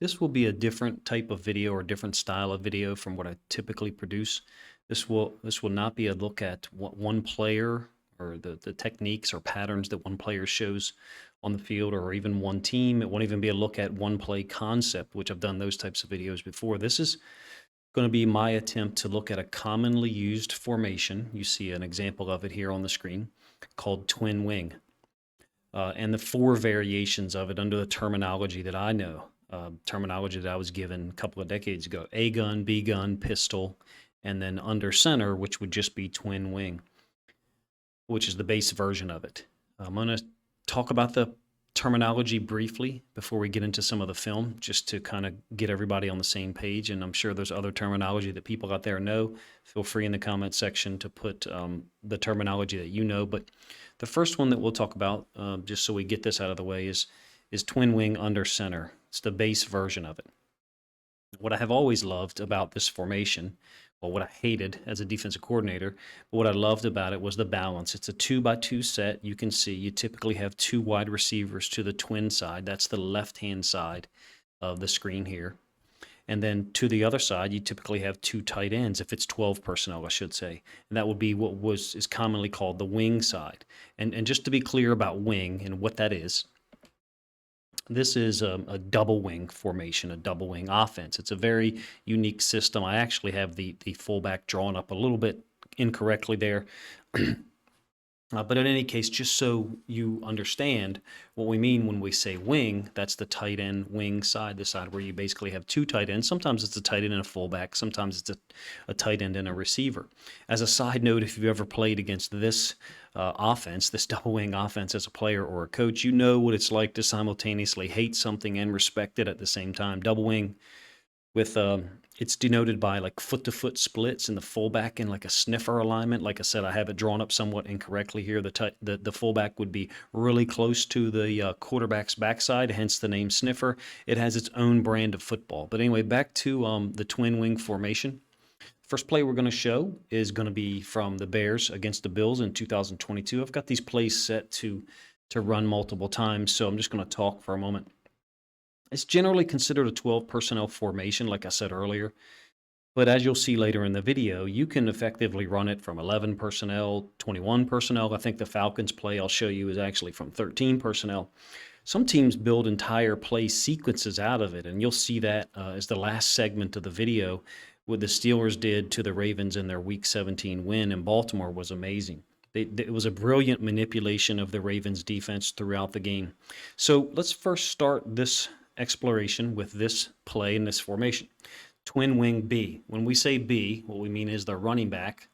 This will be a different type of video or different style of video from what I typically produce. This will not be a look at what one player or the techniques or patterns that one player shows on the field or even one team. It won't even be a look at one play concept, which I've done those types of videos before. This is going to be my attempt to look at a commonly used formation. You see an example of it here on the screen called twin wing. And the four variations of it under the terminology that I know, terminology that I was given a couple of decades ago: A gun, B gun, pistol, and then under center, which would just be twin wing, which is the base version of it. I'm going to talk about the terminology briefly before we get into some of the film, just to kind of get everybody on the same page. And I'm sure there's other terminology that people out there know. Feel free in the comment section to put the terminology that you know. But the first one that we'll talk about, just so we get this out of the way, is twin wing under center. It's the base version of it. What I have always loved about this formation, well, what I hated as a defensive coordinator, but what I loved about it was the balance. It's a 2-by-2 set. You can see you typically have two wide receivers to the twin side. That's the left-hand side of the screen here. And then to the other side, you typically have two tight ends, if it's 12 personnel, I should say. And that would be what is commonly called the wing side. And just to be clear about wing and what that is, this is a double wing formation, a double wing offense. It's a very unique system. I actually have the fullback drawn up a little bit incorrectly there. But in any case, just so you understand what we mean when we say wing, that's the tight end wing side, the side where you basically have two tight ends. Sometimes it's a tight end and a fullback. Sometimes it's a tight end and a receiver. As a side note, if you've ever played against this offense, this double wing offense as a player or a coach, you know what it's like to simultaneously hate something and respect it at the same time. Double wing with it's denoted by like foot-to-foot splits and the fullback in like a sniffer alignment. Like I said, I have it drawn up somewhat incorrectly here. The fullback would be really close to the quarterback's backside, hence the name sniffer. It has its own brand of football. But anyway, back to the twin wing formation. First play we're going to show is going to be from the Bears against the Bills in 2022. I've got these plays set to run multiple times, so I'm just going to talk for a moment. It's generally considered a 12 personnel formation, like I said earlier. But as you'll see later in the video, you can effectively run it from 11 personnel, 21 personnel. I think the Falcons play I'll show you is actually from 13 personnel. Some teams build entire play sequences out of it, and you'll see that as the last segment of the video. What the Steelers did to the Ravens in their Week 17 win in Baltimore was amazing. It was a brilliant manipulation of the Ravens defense throughout the game. So let's first start this exploration with this play in this formation. Twin wing B. When we say B, what we mean is the running back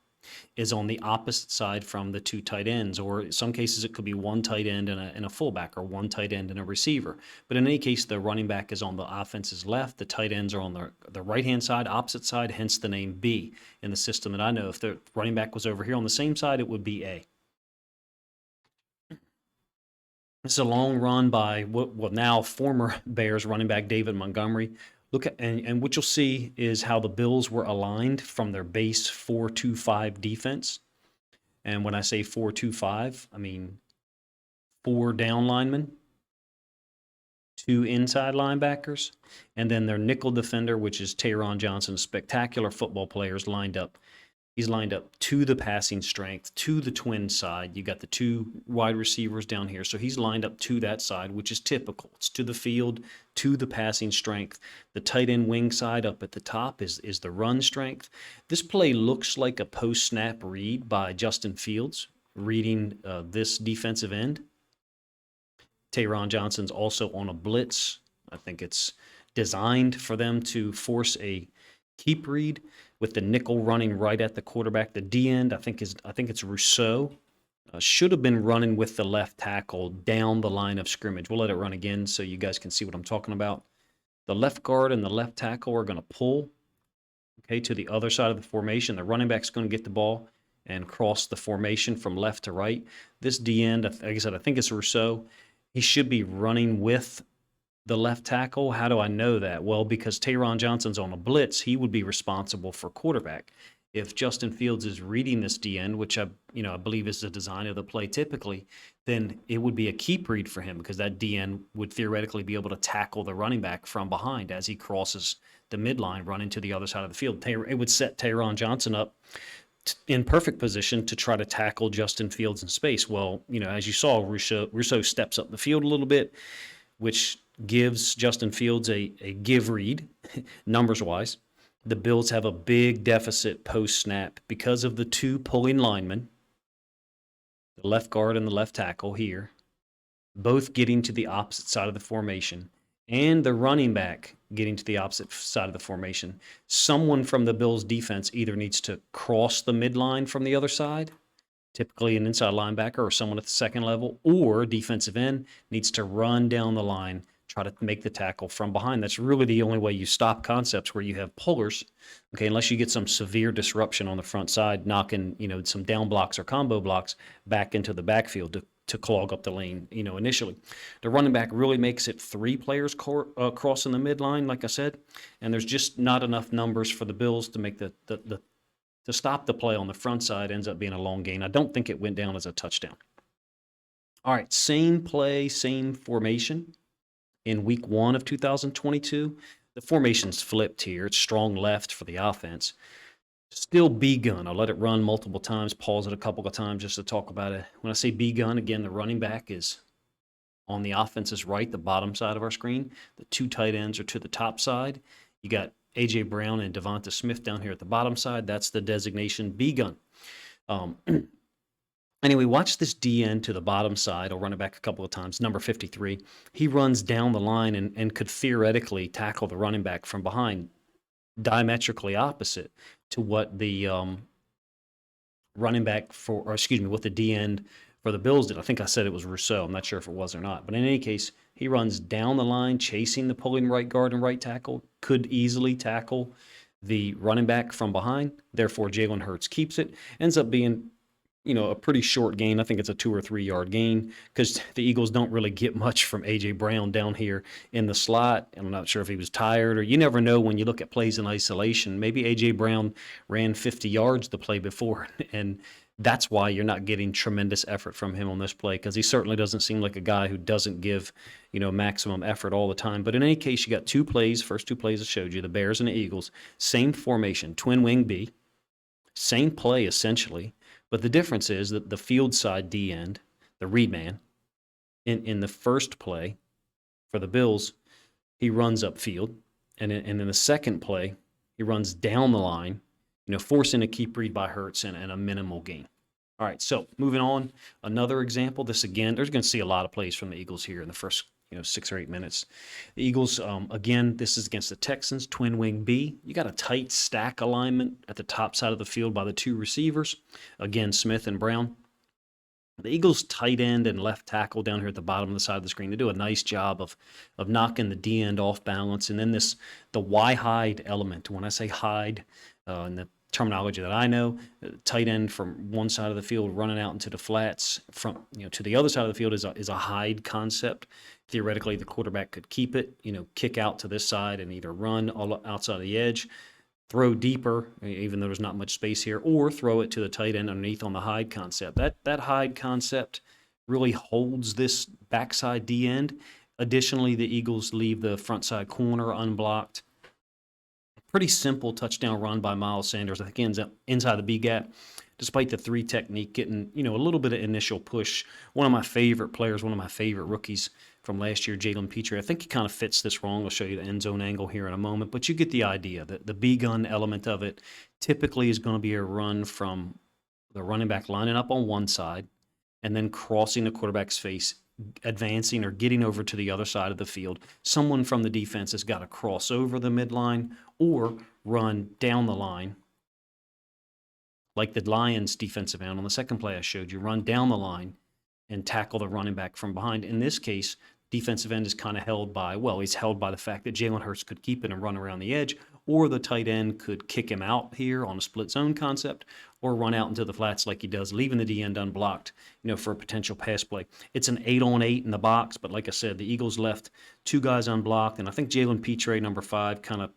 is on the opposite side from the two tight ends, or in some cases it could be one tight end and a fullback, or one tight end and a receiver. But in any case, the running back is on the offense's left, the tight ends are on the right-hand side, opposite side, hence the name B in the system that I know. If the running back was over here on the same side, it would be A. It's a long run by what now former Bears running back David Montgomery. Look at and what you'll see is how the Bills were aligned from their base 4-2-5 defense. And when I say 4-2-5, I mean 4 down linemen, 2 inside linebackers, and then their nickel defender, which is Taron Johnson, spectacular football players lined up. He's lined up to the passing strength, to the twin side. You got the 2 wide receivers down here. So he's lined up to that side, which is typical. It's to the field, to the passing strength. The tight end wing side up at the top is the run strength. This play looks like a post-snap read by Justin Fields, reading this defensive end. Taron Johnson's also on a blitz. I think it's designed for them to force a keep read with the nickel running right at the quarterback. The D end, I think it's Rousseau, should have been running with the left tackle down the line of scrimmage. We'll let it run again so you guys can see what I'm talking about. The left guard and the left tackle are going to pull, okay, to the other side of the formation. The running back's going to get the ball and cross the formation from left to right. This D end, like I said, I think it's Rousseau. He should be running with the left tackle. How do I know that? Well, because Taron Johnson's on a blitz, he would be responsible for quarterback. if Justin Fields is reading this D end, which I believe is the design of the play typically, then it would be a keep read for him because that D end would theoretically be able to tackle the running back from behind as he crosses the midline, running to the other side of the field. It would set Taron Johnson up in perfect position to try to tackle Justin Fields in space. Well, as you saw, Rousseau steps up the field a little bit, which gives Justin Fields a give read, numbers-wise. The Bills have a big deficit post-snap because of the two pulling linemen, the left guard and the left tackle here, both getting to the opposite side of the formation, and the running back getting to the opposite side of the formation. Someone from the Bills defense either needs to cross the midline from the other side, typically an inside linebacker or someone at the second level, or defensive end needs to run down the line, try to make the tackle from behind. That's really the only way you stop concepts where you have pullers, okay, unless you get some severe disruption on the front side, knocking, some down blocks or combo blocks back into the backfield to clog up the lane, initially. The running back really makes it 3 players crossing the midline, like I said, and there's just not enough numbers for the Bills to make to stop the play on the front side. Ends up being a long gain. I don't think it went down as a touchdown. All right, same play, same formation in week 1 of 2022. The formation's flipped here. It's strong left for the offense. Still B-gun. I'll let it run multiple times, pause it a couple of times just to talk about it. When I say B-gun, again, the running back is on the offense's right, the bottom side of our screen. The 2 tight ends are to the top side. You got A.J. Brown and Devonta Smith down here at the bottom side. That's the designation B-gun. Anyway, watch this D end to the bottom side. I'll run it back a couple of times. Number 53. He runs down the line and could theoretically tackle the running back from behind, diametrically opposite to what the running back what the D end for the Bills did. I think I said it was Rousseau. I'm not sure if it was or not. But in any case, he runs down the line, chasing the pulling right guard and right tackle, could easily tackle the running back from behind. Therefore, Jalen Hurts keeps it. Ends up being a pretty short gain. I think it's a 2 or 3 yard gain because the Eagles don't really get much from A.J. Brown down here in the slot. I'm not sure if he was tired or you never know when you look at plays in isolation. Maybe A.J. Brown ran 50 yards the play before, and that's why you're not getting tremendous effort from him on this play because he certainly doesn't seem like a guy who doesn't give, maximum effort all the time. But in any case, you got 2 plays, first 2 plays I showed you, the Bears and the Eagles, same formation, twin wing B, same play essentially. But the difference is that the field side D end, the read man, in the first play for the Bills, he runs upfield. And in the second play, he runs down the line, forcing a keep read by Hurts and a minimal gain. All right, so moving on, another example. This again, there's going to see a lot of plays from the Eagles here in the first 6 or 8 minutes. The Eagles, again, this is against the Texans, twin wing B. You got a tight stack alignment at the top side of the field by the 2 receivers. Again, Smith and Brown. The Eagles tight end and left tackle down here at the bottom of the side of the screen, they do a nice job of knocking the D end off balance. And then the Y hide element. When I say hide, in the terminology that I know, tight end from one side of the field running out into the flats from to the other side of the field is a hide concept. Theoretically, the quarterback could keep it, kick out to this side and either run all outside of the edge, throw deeper, even though there's not much space here, or throw it to the tight end underneath on the hide concept. That hide concept really holds this backside D end. Additionally, the Eagles leave the front side corner unblocked. Pretty simple touchdown run by Miles Sanders. I think ends up inside the B gap, despite the 3 technique getting, a little bit of initial push. One of my favorite players, one of my favorite rookies from last year, Jalen Petrie. I think he kind of fits this wrong. I'll show you the end zone angle here in a moment, but you get the idea. The B-gun element of it typically is going to be a run from the running back lining up on one side and then crossing the quarterback's face, advancing or getting over to the other side of the field. Someone from the defense has got to cross over the midline or run down the line like the Lions defensive end on the second play I showed you, run down the line and tackle the running back from behind. In this case, defensive end is kind of held by, he's held by the fact that Jalen Hurts could keep it and run around the edge, or the tight end could kick him out here on a split zone concept, or run out into the flats like he does, leaving the D end unblocked, for a potential pass play. It's an 8-on-8 in the box, but like I said, the Eagles left 2 guys unblocked, and I think Jalen Petrie, number 5, kind of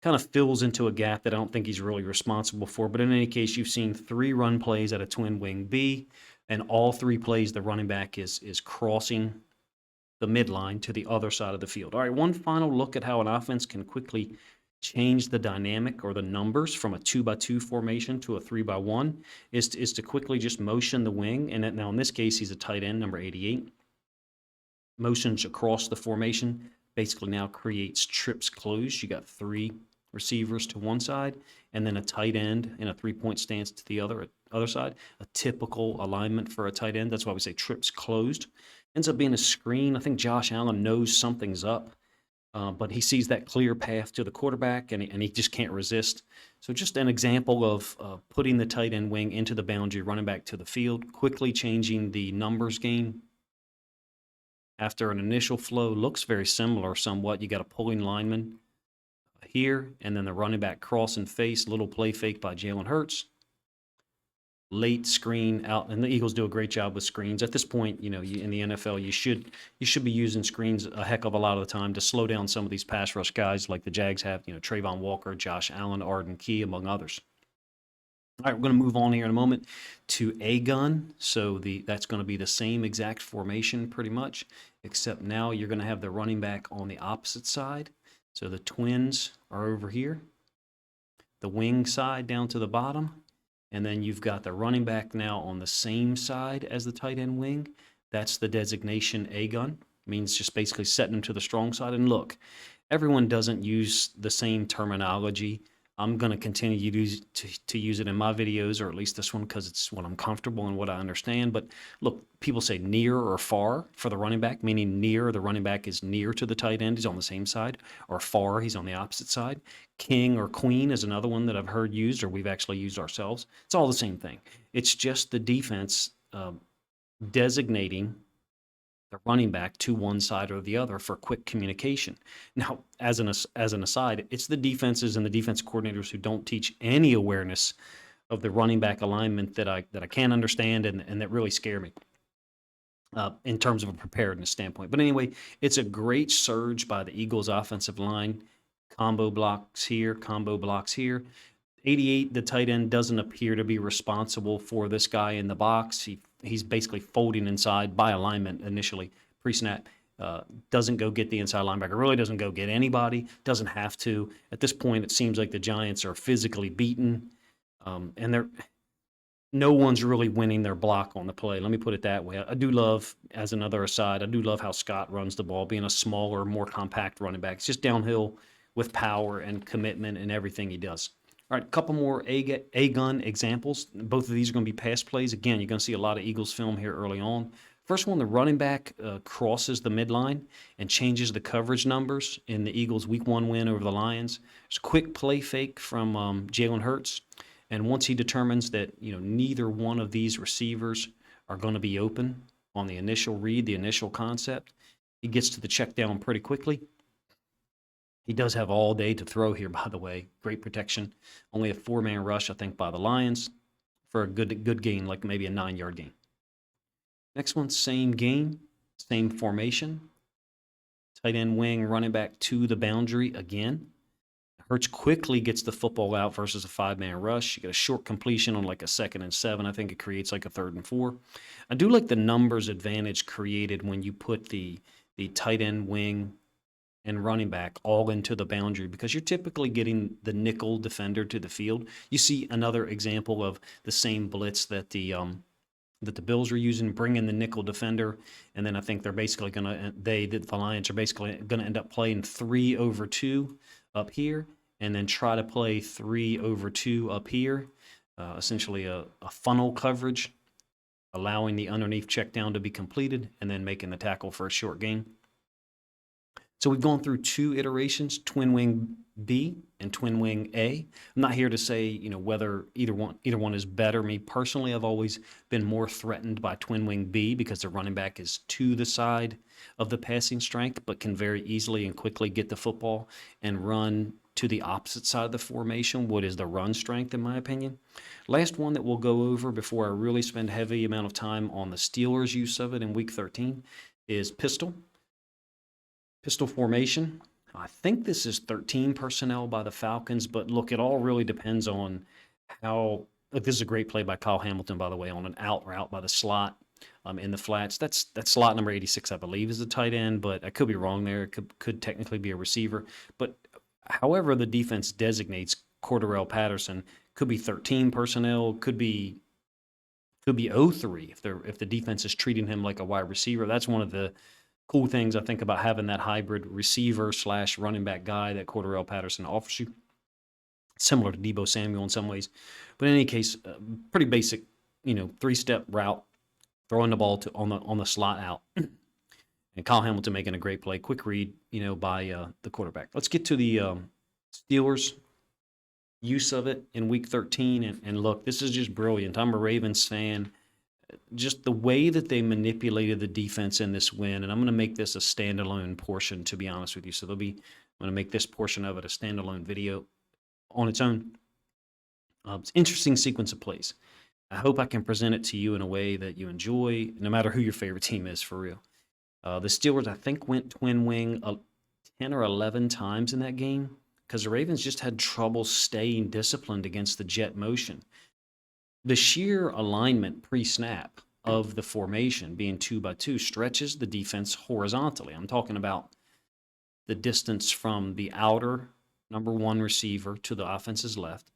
kind of fills into a gap that I don't think he's really responsible for. But in any case, you've seen 3 run plays at a twin wing B, and all 3 plays the running back is crossing the midline to the other side of the field. All right, one final look at how an offense can quickly change the dynamic or the numbers from a 2-by-2 formation to a 3-by-1 is to quickly just motion the wing. And now in this case, he's a tight end, number 88. Motions across the formation basically now creates trips closed. You got 3 receivers to one side, and then a tight end in a 3-point stance to the other side. A typical alignment for a tight end. That's why we say trips closed. Ends up being a screen. I think Josh Allen knows something's up, but he sees that clear path to the quarterback, and he just can't resist. So just an example of putting the tight end wing into the boundary, running back to the field, quickly changing the numbers game. After an initial flow, looks very similar somewhat. You got a pulling lineman here, and then the running back cross and face, little play fake by Jalen Hurts. Late screen out, and the Eagles do a great job with screens. At this point, in the NFL, you should be using screens a heck of a lot of the time to slow down some of these pass rush guys like the Jags have, Trayvon Walker, Josh Allen, Arden Key, among others. All right, we're going to move on here in a moment to a gun. So that's going to be the same exact formation pretty much, except now you're going to have the running back on the opposite side. So the twins are over here, the wing side down to the bottom. And then you've got the running back now on the same side as the tight end wing. That's the designation A gun. Means just basically setting them to the strong side. And look, everyone doesn't use the same terminology. I'm going to continue to use it in my videos, or at least this one, because it's what I'm comfortable and what I understand. But look, people say near or far for the running back, meaning near, the running back is near to the tight end, he's on the same side, or far, he's on the opposite side. King or queen is another one that I've heard used, or we've actually used ourselves. It's all the same thing. It's just the defense designating the running back to one side or the other for quick communication. Now, as an aside, it's the defenses and the defense coordinators who don't teach any awareness of the running back alignment that I can't understand and that really scare me in terms of a preparedness standpoint. But anyway, it's a great surge by the Eagles' offensive line. Combo blocks here, combo blocks here. 88, the tight end, doesn't appear to be responsible for this guy in the box. He's basically folding inside by alignment initially, pre-snap. Doesn't go get the inside linebacker, really doesn't go get anybody, doesn't have to. At this point, it seems like the Giants are physically beaten, and no one's really winning their block on the play. Let me put it that way. I do love, as another aside, I do love how Scott runs the ball, being a smaller, more compact running back. It's just downhill with power and commitment and everything he does. All right, a couple more A-gun examples. Both of these are going to be pass plays. Again, you're going to see a lot of Eagles film here early on. First one, the running back crosses the midline and changes the coverage numbers in the Eagles' Week 1 win over the Lions. It's a quick play fake from Jalen Hurts. And once he determines that neither one of these receivers are going to be open on the initial read, the initial concept, he gets to the check down pretty quickly. He does have all day to throw here, by the way. Great protection. Only a 4-man rush, I think, by the Lions for a good gain, like maybe a 9-yard gain. Next one, same game, same formation. Tight end wing, running back to the boundary again. Hurts quickly gets the football out versus a 5-man rush. You get a short completion on like a 2nd and 7. I think it creates like a 3rd and 4. I do like the numbers advantage created when you put the tight end wing and running back all into the boundary, because you're typically getting the nickel defender to the field. You see another example of the same blitz that the Bills are using, bring in the nickel defender, and then I think they're basically the Lions are basically going to end up playing 3 over 2 up here, and then try to play 3 over 2 up here, essentially a funnel coverage, allowing the underneath check down to be completed, and then making the tackle for a short gain. So we've gone through 2 iterations, twin wing B and twin wing A. I'm not here to say, whether either one is better. Me personally, I've always been more threatened by twin wing B because the running back is to the side of the passing strength, but can very easily and quickly get the football and run to the opposite side of the formation, what is the run strength, in my opinion. Last one that we'll go over before I really spend heavy amount of time on the Steelers' use of it in Week 13 is pistol. Pistol formation. I think this is 13 personnel by the Falcons, but look, it all really depends on how. Look, this is a great play by Kyle Hamilton, by the way, on an out route by the slot in the flats. That's slot number 86, I believe, is the tight end, but I could be wrong there. It could technically be a receiver. But however the defense designates Cordarrelle Patterson, could be 13 personnel, could be 03 if the defense is treating him like a wide receiver. That's one of the cool things I think about having that hybrid receiver slash running back guy that Cordarrelle Patterson offers you. Similar to Deebo Samuel in some ways. But in any case, pretty basic, 3-step route, throwing the ball on the slot out. And Kyle Hamilton making a great play. Quick read, by the quarterback. Let's get to the Steelers' use of it in Week 13. And look, this is just brilliant. I'm a Ravens fan. Just the way that they manipulated the defense in this win, and I'm going to make this a standalone portion, to be honest with you. So I'm going to make this portion of it a standalone video on its own. It's an interesting sequence of plays. I hope I can present it to you in a way that you enjoy, no matter who your favorite team is, for real. The Steelers, I think, went twin wing 10 or 11 times in that game because the Ravens just had trouble staying disciplined against the jet motion. The sheer alignment pre-snap of the formation being 2-by-2 stretches the defense horizontally. I'm talking about the distance from the outer number one receiver to the offense's left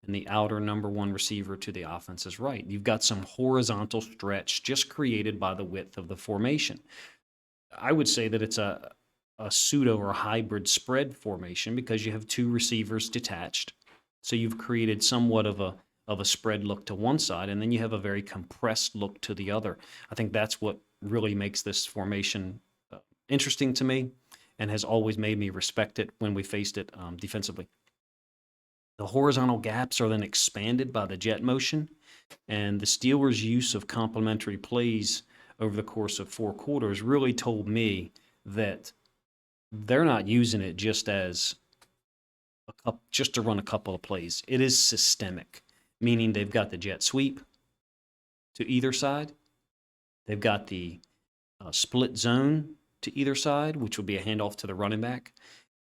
and the outer number one receiver to the offense's right. You've got some horizontal stretch just created by the width of the formation. I would say that it's a pseudo or hybrid spread formation because you have two receivers detached. So you've created somewhat of a spread look to one side, and then you have a very compressed look to the other. I think that's what really makes this formation interesting to me and has always made me respect it when we faced it defensively. The horizontal gaps are then expanded by the jet motion, and the Steelers' use of complementary plays over the course of 4 quarters really told me that they're not using it just as just to run a couple of plays. It is systemic, meaning they've got the jet sweep to either side. They've got the split zone to either side, which would be a handoff to the running back.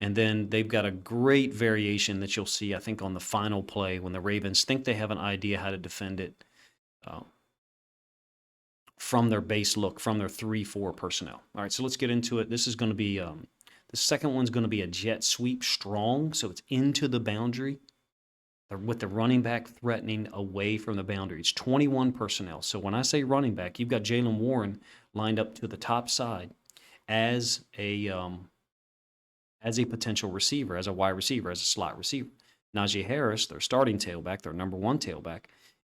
And then they've got a great variation that you'll see, I think, on the final play when the Ravens think they have an idea how to defend it from their base look, from their 3-4 personnel. All right, so let's get into it. This is going to be, the second one's going to be a jet sweep strong, so it's into the boundary with the running back threatening away from the boundary. It's 21 personnel. So when I say running back, you've got Jaylen Warren lined up to the top side as a potential receiver, as a wide receiver, as a slot receiver. Najee Harris, their starting tailback, their number one tailback,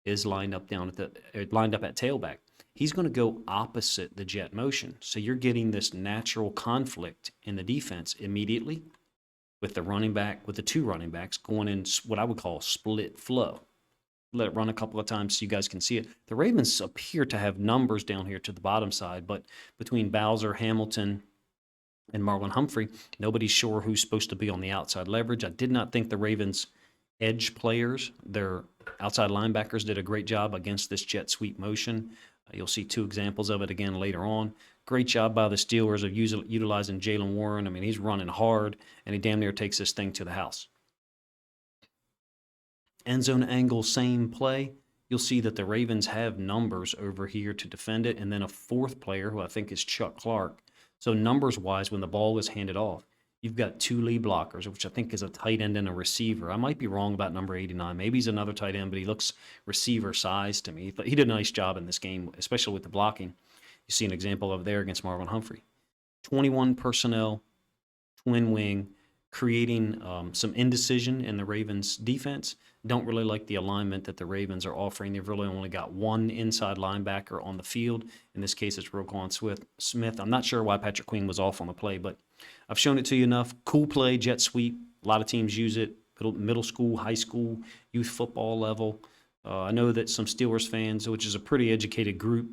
is lined up at tailback. He's going to go opposite the jet motion. So you're getting this natural conflict in the defense immediately with the two running backs going in what I would call split flow. Let it run a couple of times so you guys can see it. The Ravens appear to have numbers down here to the bottom side, but between Bowser, Hamilton, and Marlon Humphrey, nobody's sure who's supposed to be on the outside leverage. I did not think the Ravens' edge players, their outside linebackers, did a great job against this jet sweep motion. You'll see 2 examples of it again later on. Great job by the Steelers of utilizing Jaylen Warren. I mean, he's running hard, and he damn near takes this thing to the house. End zone angle, same play. You'll see that the Ravens have numbers over here to defend it, and then a 4th player, who I think is Chuck Clark. So numbers-wise, when the ball is handed off, you've got 2 lead blockers, which I think is a tight end and a receiver. I might be wrong about number 89. Maybe he's another tight end, but he looks receiver size to me. He did a nice job in this game, especially with the blocking. You see an example of there against Marlon Humphrey. 21 personnel, twin wing, creating some indecision in the Ravens' defense. Don't really like the alignment that the Ravens are offering. They've really only got 1 inside linebacker on the field. In this case, it's Roquan Smith. I'm not sure why Patrick Queen was off on the play, but I've shown it to you enough. Cool play, jet sweep. A lot of teams use it. Middle school, high school, youth football level. I know that some Steelers fans, which is a pretty educated group,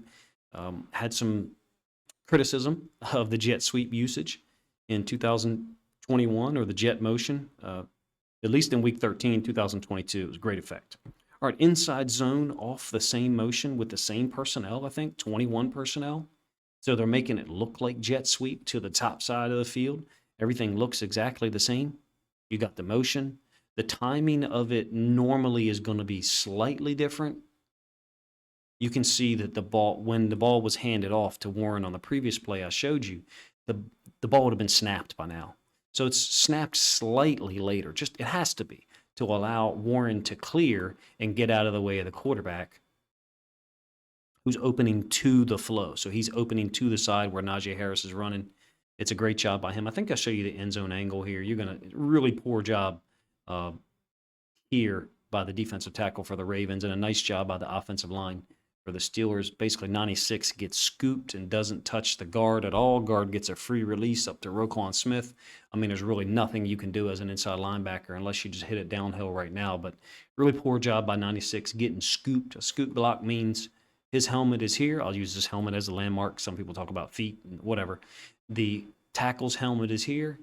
had some criticism of the jet sweep usage in 2021 or the jet motion. At least in Week 13, 2022, it was great effect. All right, inside zone off the same motion with the same personnel, I think, 21 personnel. So they're making it look like jet sweep to the top side of the field. Everything looks exactly the same. You got the motion. The timing of it normally is going to be slightly different. You can see that when the ball was handed off to Warren on the previous play I showed you, the, the ball would have been snapped by now. So it's snapped slightly later. Just it has to be to allow Warren to clear and get out of the way of the quarterback who's opening to the flow. So he's opening to the side where Najee Harris is running. It's a great job by him. I think I'll show you the end zone angle here. You're going to really poor job here by the defensive tackle for the Ravens, and a nice job by the offensive line for the Steelers. Basically, 96 gets scooped and doesn't touch the guard at all. Guard gets a free release up to Roquan Smith. I mean, there's really nothing you can do as an inside linebacker unless you just hit it downhill right now. But really poor job by 96 getting scooped. A scoop block means his helmet is here. I'll use this helmet as a landmark. Some people talk about feet and whatever. The tackle's helmet is here.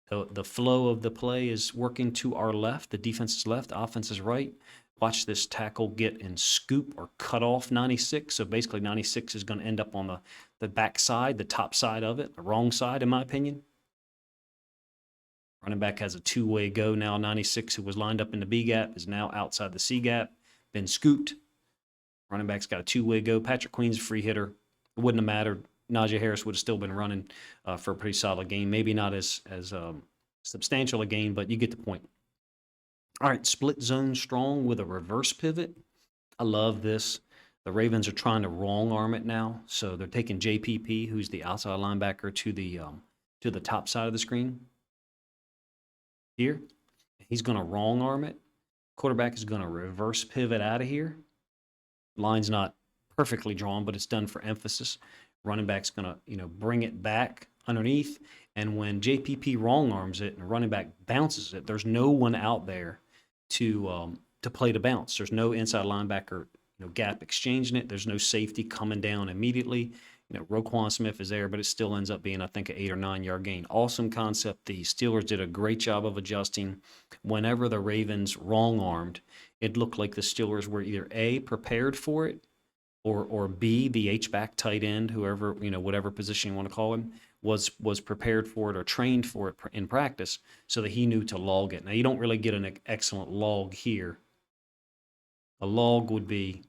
The flow of the play is working to our left. The defense is left, offense is right. Watch this tackle get and scoop or cut off 96. So basically 96 is going to end up on the back side, the top side of it, the wrong side in my opinion. Running back has a two-way go now. 96, who was lined up in the B gap, is now outside the C gap, been scooped. Running back's got a two-way go. Patrick Queen's a free hitter. It wouldn't have mattered. Najee Harris would have still been running for a pretty solid game. Maybe not as substantial a gain, but you get the point. All right, split zone strong with a reverse pivot. I love this. The Ravens are trying to wrong arm it now, so they're taking JPP, who's the outside linebacker, to the top side of the screen. Here, he's going to wrong arm it. Quarterback is going to reverse pivot out of here. Line's not perfectly drawn, but it's done for emphasis. Running back's going to, bring it back underneath. And when JPP wrong arms it and running back bounces it, there's no one out there to play the bounce. There's no inside linebacker, gap exchanging it. There's no safety coming down immediately. Roquan Smith is there, but it still ends up being, I think, an 8 or 9 yard gain. Awesome concept. The Steelers did a great job of adjusting. Whenever the Ravens wrong armed, it looked like the Steelers were either A, prepared for it, or B, the H-back tight end, whoever, whatever position you want to call him, was prepared for it or trained for it in practice so that he knew to log it. Now, you don't really get an excellent log here. A log would be,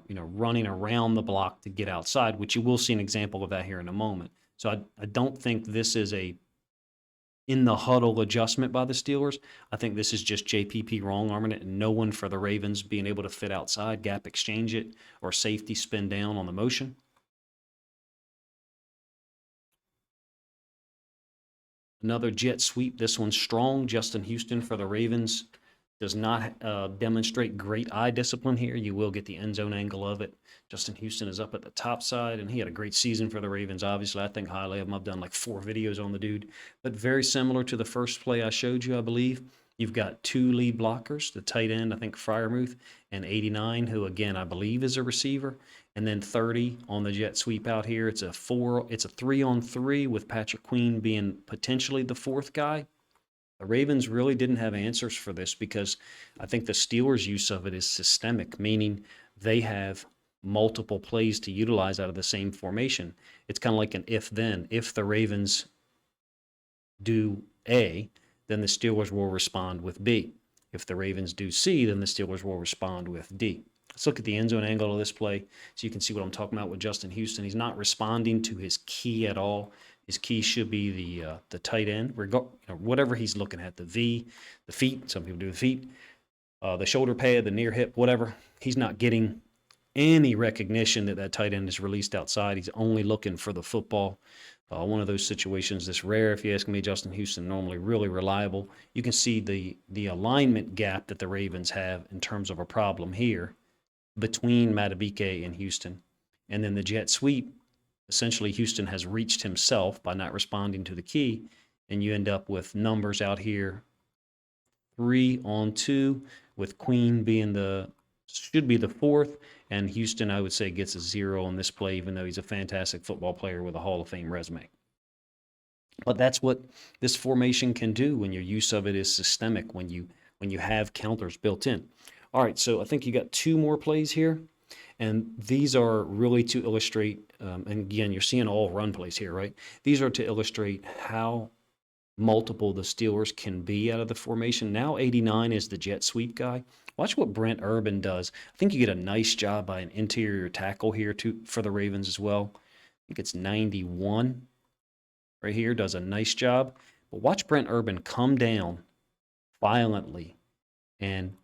running around the block to get outside, which you will see an example of that here in a moment. So I don't think this is a in the huddle adjustment by the Steelers. I think this is just JPP wrong arming it and no one for the Ravens being able to fit outside, gap exchange it, or safety spin down on the motion. Another jet sweep. This one's strong. Justin Houston for the Ravens does not demonstrate great eye discipline here. You will get the end zone angle of it. Justin Houston is up at the top side, and he had a great season for the Ravens. Obviously, I think highly of him. I've done like 4 videos on the dude. But very similar to the first play I showed you, I believe. You've got 2 lead blockers, the tight end, I think Freiermuth, and 89, who, again, I believe is a receiver. And then 30 on the jet sweep out here. It's a 3-on-3 with Patrick Queen being potentially the 4th guy. The Ravens really didn't have answers for this because I think the Steelers' use of it is systemic, meaning they have multiple plays to utilize out of the same formation. It's kind of like an if-then. If the Ravens do A, then the Steelers will respond with B. If the Ravens do C, then the Steelers will respond with D. Let's look at the end zone angle of this play so you can see what I'm talking about with Justin Houston. He's not responding to his key at all. His key should be the tight end, whatever he's looking at, the V, the feet. Some people do the feet, the shoulder pad, the near hip, whatever. He's not getting any recognition that tight end is released outside. He's only looking for the football. One of those situations that's rare, if you ask me. Justin Houston normally really reliable. You can see the alignment gap that the Ravens have in terms of a problem here between Madubuike and Houston. And then the jet sweep. Essentially, Houston has reached himself by not responding to the key, and you end up with numbers out here 3-on-2, with Queen being should be the 4th, and Houston, I would say, gets a 0 on this play, even though he's a fantastic football player with a Hall of Fame resume. But that's what this formation can do when your use of it is systemic, when you have counters built in. All right, so I think you got 2 more plays here. And these are really to illustrate, and again, you're seeing all run plays here, right? These are to illustrate how multiple the Steelers can be out of the formation. Now 89 is the jet sweep guy. Watch what Brent Urban does. I think you get a nice job by an interior tackle here for the Ravens as well. I think it's 91 right here, does a nice job. But watch Brent Urban come down violently and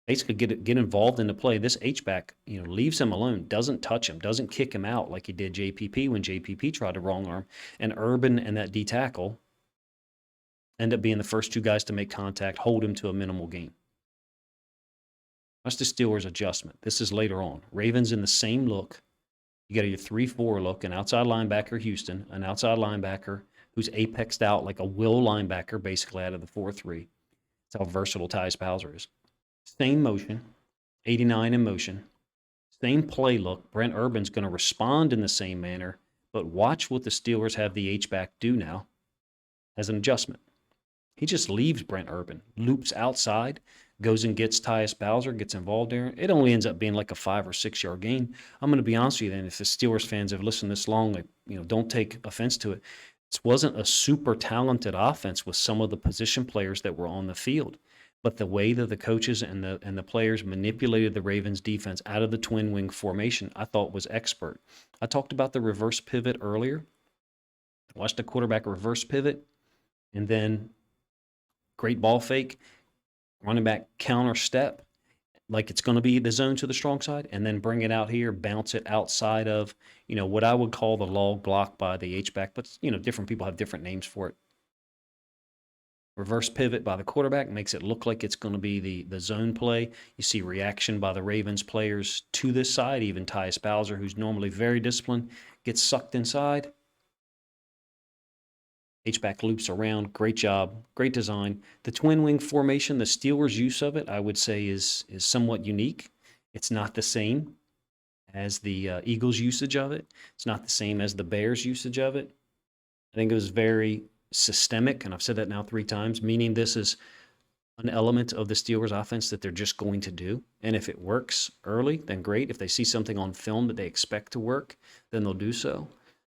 basically get involved in the play. This H-back, leaves him alone, doesn't touch him, doesn't kick him out like he did JPP when JPP tried to wrong arm. And Urban and that D tackle end up being the first two guys to make contact, hold him to a minimal gain. That's the Steelers' adjustment. This is later on. Ravens in the same look. You got your 3-4 look, an outside linebacker, Houston, an outside linebacker who's apexed out like a will linebacker, basically out of the 4-3. That's how versatile Tyus Bowser is. Same motion, 89 in motion. Same play look. Brent Urban's going to respond in the same manner, but watch what the Steelers have the H-back do now as an adjustment. He just leaves Brent Urban, loops outside, goes and gets Tyus Bowser, gets involved there. It only ends up being like a 5 or 6 yard gain. I'm going to be honest with you, then, if the Steelers fans have listened this long, don't take offense to it. This wasn't a super talented offense with some of the position players that were on the field, but the way that the coaches and the players manipulated the Ravens defense out of the twin wing formation, I thought was expert. I talked about the reverse pivot earlier. Watch the quarterback reverse pivot, and then great ball fake, running back counter step, like it's going to be the zone to the strong side, and then bring it out here, bounce it outside of, what I would call the log block by the H-back, but, different people have different names for it. Reverse pivot by the quarterback makes it look like it's going to be the zone play. You see reaction by the Ravens players to this side, even Tyus Bowser, who's normally very disciplined, gets sucked inside. H-back loops around. Great job. Great design. The twin wing formation, the Steelers' use of it, I would say is somewhat unique. It's not the same as the Eagles' usage of it. It's not the same as the Bears' usage of it. I think it was very systemic, and I've said that now 3 times, meaning this is an element of the Steelers' offense that they're just going to do. And if it works early, then great. If they see something on film that they expect to work, then they'll do so.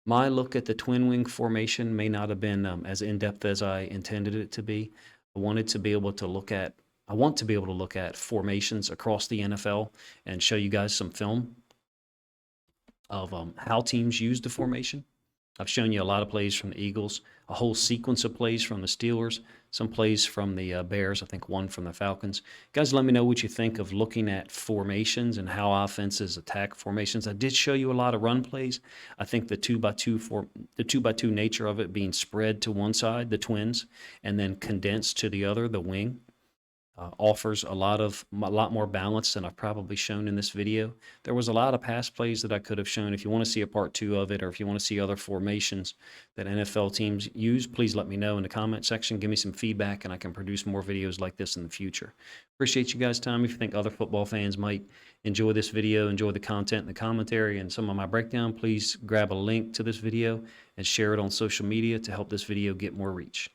My look at the twin wing formation may not have been as in-depth as I intended it to be. I want to be able to look at formations across the NFL and show you guys some film of how teams use the formation. I've shown you a lot of plays from the Eagles, a whole sequence of plays from the Steelers, some plays from the Bears, I think one from the Falcons. Guys, let me know what you think of looking at formations and how offenses attack formations. I did show you a lot of run plays. I think the 2x2 nature of it being spread to one side, the twins, and then condensed to the other, the wing, offers a lot more balance than I've probably shown in this video. There was a lot of pass plays that I could have shown. If you want to see a part 2 of it, or if you want to see other formations that NFL teams use, please let me know in the comment section. Give me some feedback, and I can produce more videos like this in the future. Appreciate you guys' time. If you think other football fans might enjoy this video, enjoy the content and the commentary and some of my breakdown, please grab a link to this video and share it on social media to help this video get more reach.